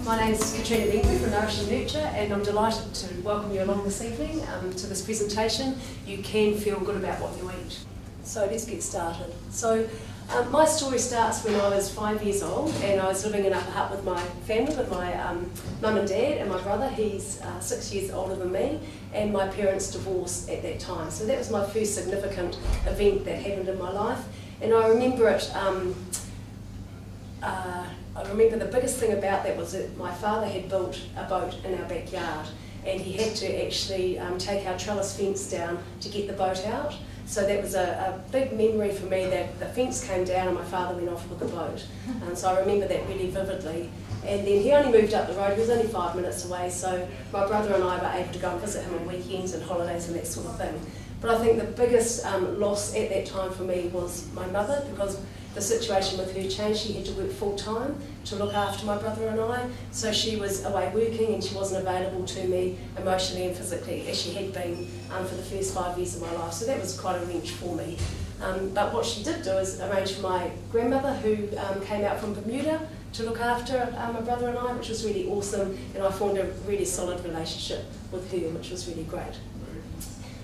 My name is Katrina Bentley from Nourish and Nurture, and I'm delighted to welcome you along this evening to this presentation. You can feel good about what you eat. So let's get started. My story starts when I was 5 years old, and I was living in Upper Hutt with my family, with my mum and dad and my brother. He's 6 years older than me, and my parents divorced at that time. So that was my first significant event that happened in my life, and I remember it. I remember the biggest thing about that was that my father had built a boat in our backyard, and he had to actually take our trellis fence down to get the boat out. So that was a big memory for me, that the fence came down and my father went off with the boat. So I remember that really vividly. And then he only moved up the road, he was only 5 minutes away, so my brother and I were able to go and visit him on weekends and holidays and that sort of thing. But I think the biggest loss at that time for me was my mother, because the situation with her changed. She had to work full time to look after my brother and I, so she was away working and she wasn't available to me emotionally and physically as she had been for the first 5 years of my life. So that was quite a wrench for me. But what she did do is arrange for my grandmother, who came out from Bermuda, to look after my brother and I, which was really awesome, and I formed a really solid relationship with her, which was really great.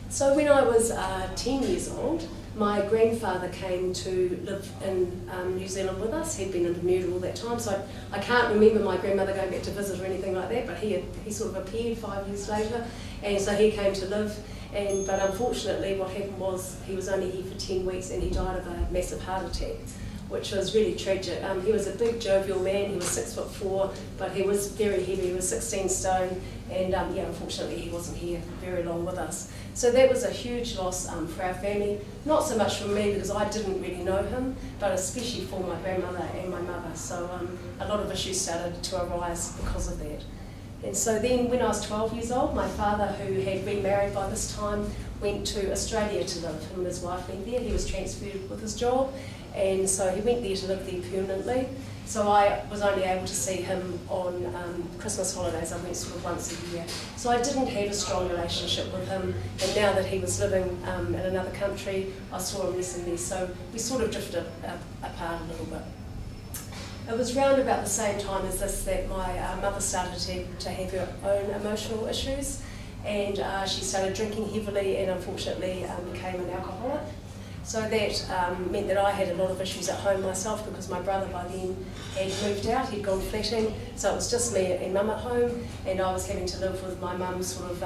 So when I was 10 years old, my grandfather came to live in New Zealand with us. He'd been in Bermuda all that time, so I can't remember my grandmother going back to visit or anything like that, but he sort of appeared 5 years later, and so he came to live. But unfortunately what happened was he was only here for 10 weeks and he died of a massive heart attack, which was really tragic. He was a big jovial man, he was 6'4", but he was very heavy, he was 16 stone, and unfortunately he wasn't here very long with us. So that was a huge loss for our family, not so much for me because I didn't really know him, but especially for my grandmother and my mother. So a lot of issues started to arise because of that. And so then when I was 12 years old, my father, who had remarried by this time, went to Australia to live. Him and his wife went there. He was transferred with his job, and so he went there to live there permanently. So I was only able to see him on Christmas holidays. I went sort of once a year. So I didn't have a strong relationship with him, and now that he was living in another country, I saw him less and less. So we sort of drifted apart a little bit. It was round about the same time as this that my mother started to have her own emotional issues, and she started drinking heavily and unfortunately became an alcoholic. So that meant that I had a lot of issues at home myself, because my brother by then had moved out, he'd gone flatting, so it was just me and mum at home, and I was having to live with my mum sort of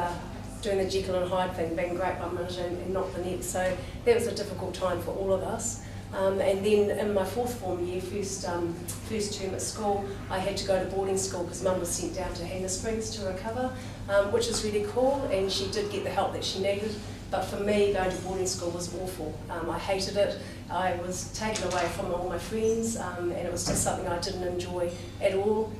doing the Jekyll and Hyde thing, being great one minute and not the next. So that was a difficult time for all of us. And then in my fourth form year, first term at school, I had to go to boarding school because mum was sent down to Hannah Springs to recover, which was really cool, and she did get the help that she needed. But for me, going to boarding school was awful. I hated it. I was taken away from all my friends, and it was just something I didn't enjoy at all.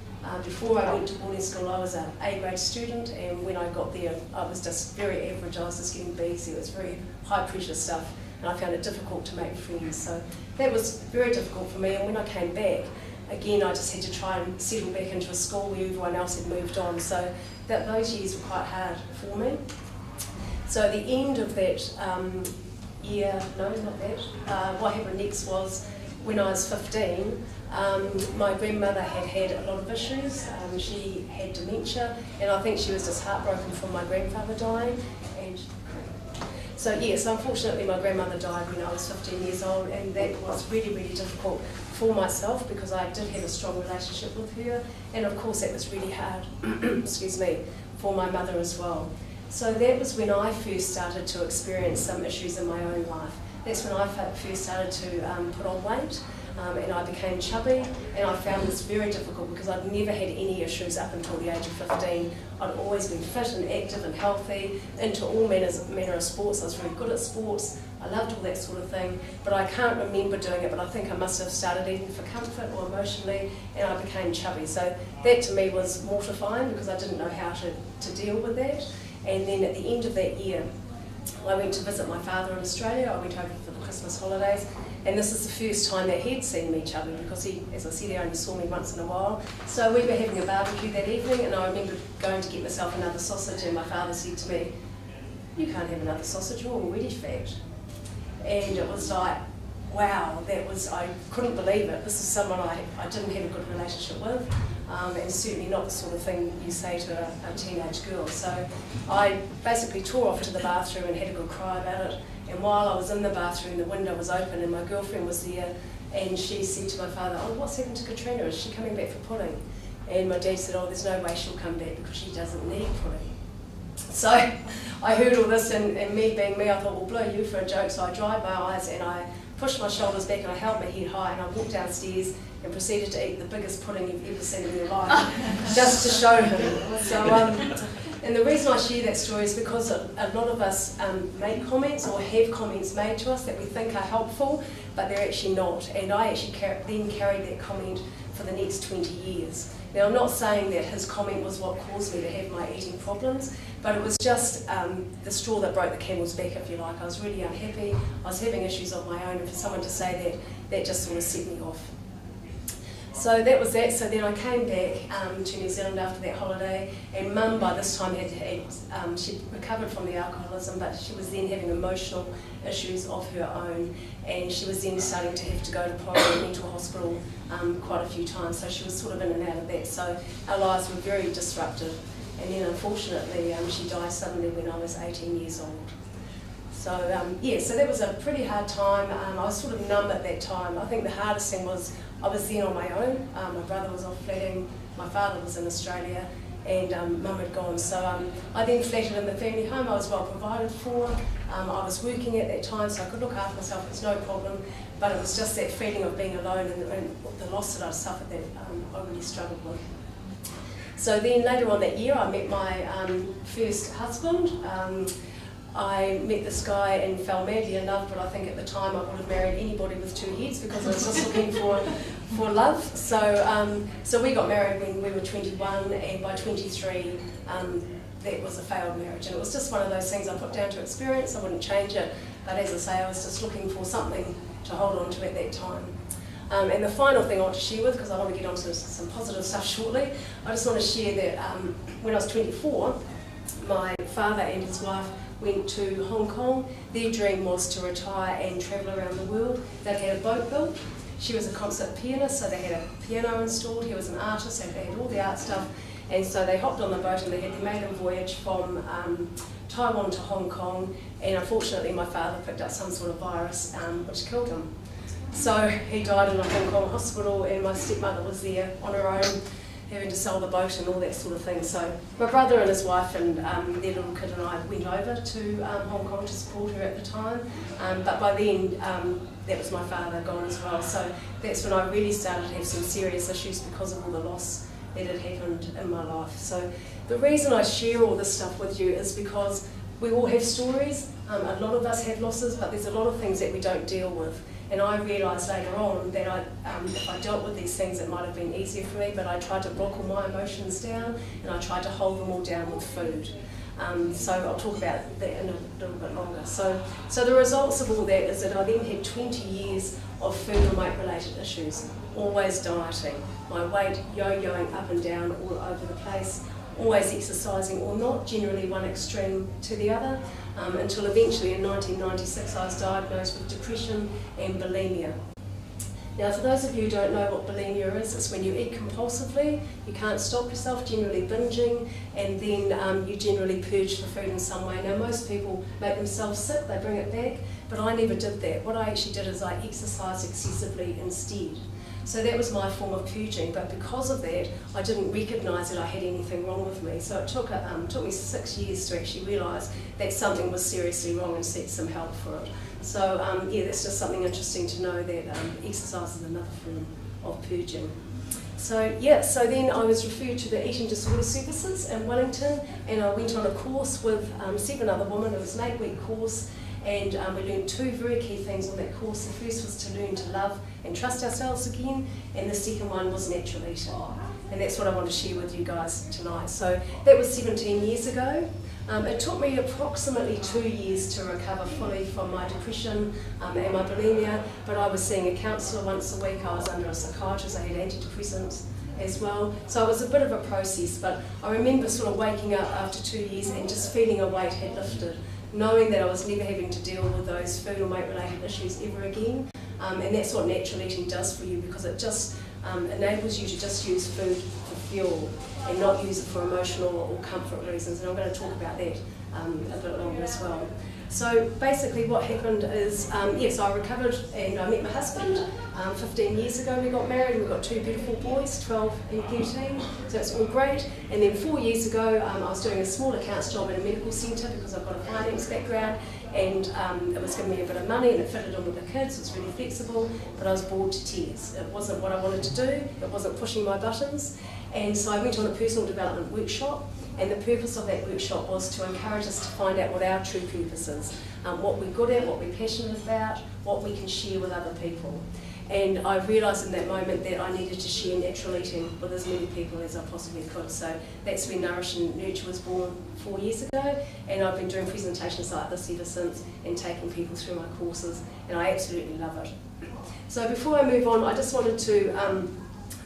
Before I went to boarding school, I was an A-grade student, and when I got there, I was just very average. I was just getting B's. It was very high-pressure stuff, and I found it difficult to make friends. So that was very difficult for me, and when I came back, again, I just had to try and settle back into a school where everyone else had moved on. So those years were quite hard for me. So the end of that what happened next was when I was 15, my grandmother had a lot of issues. She had dementia, and I think she was just heartbroken from my grandfather dying. And so unfortunately my grandmother died when I was 15 years old, and that was really, really difficult for myself because I did have a strong relationship with her, and of course that was really hard, excuse me, for my mother as well. So that was when I first started to experience some issues in my own life. That's when I first started to put on weight, and I became chubby, and I found this very difficult because I'd never had any issues up until the age of 15. I'd always been fit and active and healthy, into all manner of sports. I was very good at sports. I loved all that sort of thing, but I can't remember doing it, but I think I must have started eating for comfort or emotionally, and I became chubby. So that to me was mortifying because I didn't know how to deal with that. And then at the end of that year, I went to visit my father in Australia. I went over for the Christmas holidays, and this is the first time that he'd seen me chubby because he, as I said, he only saw me once in a while. So we were having a barbecue that evening, and I remember going to get myself another sausage, and my father said to me, "You can't have another sausage, you're already fat." And it was like, wow, I couldn't believe it. This is someone I didn't have a good relationship with. and certainly not the sort of thing you say to a teenage girl. So I basically tore off to the bathroom and had a good cry about it. And while I was in the bathroom, the window was open and my girlfriend was there, and she said to my father, "Oh, what's happened to Katrina? Is she coming back for pudding?" And my dad said, "Oh, there's no way she'll come back because she doesn't need pudding." So I heard all this, and me being me, I thought, "Well, blow you for a joke." So I dried my eyes and I pushed my shoulders back and I held my head high and I walked downstairs and proceeded to eat the biggest pudding you've ever seen in your life, just to show him. So, and the reason I share that story is because a lot of us make comments or have comments made to us that we think are helpful, but they're actually not. And I actually then carried that comment for the next 20 years. Now, I'm not saying that his comment was what caused me to have my eating problems, but it was just the straw that broke the camel's back, if you like. I was really unhappy, I was having issues of my own, and for someone to say that, that just sort of set me off. So that was that. So then I came back to New Zealand after that holiday, and Mum by this time she'd recovered from the alcoholism, but she was then having emotional issues of her own, and she was then starting to have to go to Porridge Mental Hospital quite a few times, so she was sort of in and out of that. So our lives were very disrupted, and then unfortunately she died suddenly when I was 18 years old. So yeah, so that was a pretty hard time. I was sort of numb at that time. I think the hardest thing was I was then on my own. My brother was off flatting, my father was in Australia, and Mum had gone. So I then flatted in the family home. I was well provided for. I was working at that time, so I could look after myself. It was no problem. But it was just that feeling of being alone and the loss that I'd suffered that I really struggled with. So then later on that year, I met my first husband. I met this guy and fell madly in love, but I think at the time I would have married anybody with two heads because I was just looking for love. So we got married when we were 21, and by 23 that was a failed marriage. And it was just one of those things I put down to experience. I wouldn't change it, but as I say, I was just looking for something to hold on to at that time. And the final thing I want to share with, because I want to get onto some positive stuff shortly, I just want to share that when I was 24, my father and his wife went to Hong Kong. Their dream was to retire and travel around the world. They'd had a boat built. She was a concert pianist, so they had a piano installed. He was an artist, so they had all the art stuff. And so they hopped on the boat and they had the maiden voyage from Taiwan to Hong Kong. And unfortunately, my father picked up some sort of virus which killed him. So he died in a Hong Kong hospital, and my stepmother was there on her own, having to sell the boat and all that sort of thing. So my brother and his wife and their little kid and I went over to Hong Kong to support her at the time. But by then, that was my father gone as well. So that's when I really started to have some serious issues because of all the loss that had happened in my life. So the reason I share all this stuff with you is because we all have stories. A lot of us have losses, but there's a lot of things that we don't deal with. And I realised later on that if I dealt with these things, it might have been easier for me, but I tried to block all my emotions down, and I tried to hold them all down with food. So I'll talk about that in a little bit longer. So the results of all that is that I then had 20 years of food and weight related issues, always dieting, my weight yo-yoing up and down all over the place, always exercising or not, generally one extreme to the other, until eventually in 1996 I was diagnosed with depression and bulimia. Now, for those of you who don't know what bulimia is, it's when you eat compulsively, you can't stop yourself, generally binging, and then you generally purge the food in some way. Now, most people make themselves sick, they bring it back, but I never did that. What I actually did is I exercised excessively instead. So that was my form of purging, but because of that, I didn't recognise that I had anything wrong with me. So it took me 6 years to actually realise that something was seriously wrong and seek some help for it. So yeah, that's just something interesting to know, that exercise is another form of purging. So yeah, so then I was referred to the Eating Disorder Services in Wellington, and I went on a course with 7 other women. It was an 8-week course, and we learned 2 very key things on that course. The first was to learn to love and trust ourselves again, and the second one was natural eating. And that's what I want to share with you guys tonight. So that was 17 years ago. It took me approximately 2 years to recover fully from my depression and my bulimia, but I was seeing a counsellor once a week. I was under a psychiatrist, I had antidepressants as well. So it was a bit of a process, but I remember sort of waking up after 2 years and just feeling a weight had lifted, knowing that I was never having to deal with those food and weight related issues ever again. And that's what natural eating does for you, because it just enables you to just use food for fuel and not use it for emotional or comfort reasons, and I'm going to talk about that a bit longer as well. So basically what happened is, yes, I recovered and I met my husband. 15 years ago we got married, we've got 2 beautiful boys, 12 and 13, so it's all great. And then 4 years ago I was doing a small accounts job in a medical centre because I've got a finance background, and it was giving me a bit of money and it fitted in with the kids, it was really flexible, but I was bored to tears. It wasn't what I wanted to do, it wasn't pushing my buttons, and so I went on a personal development workshop. And the purpose of that workshop was to encourage us to find out what our true purpose is, what we're good at, what we're passionate about, what we can share with other people. And I realised in that moment that I needed to share natural eating with as many people as I possibly could. So that's when Nourish and Nurture was born 4 years ago, and I've been doing presentations like this ever since and taking people through my courses, and I absolutely love it. So before I move on, I just wanted to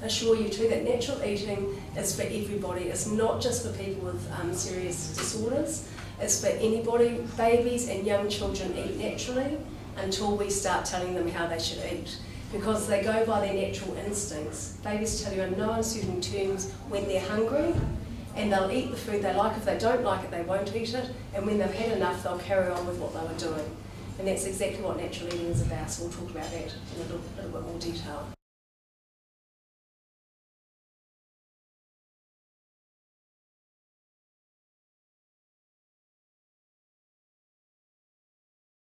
assure you too that natural eating is for everybody. It's not just for people with serious disorders. It's for anybody. Babies and young children eat naturally until we start telling them how they should eat, because they go by their natural instincts. Babies tell you in no uncertain terms when they're hungry, and they'll eat the food they like. If they don't like it, they won't eat it, and when they've had enough, they'll carry on with what they were doing. And that's exactly what natural eating is about, so we'll talk about that in a little bit more detail.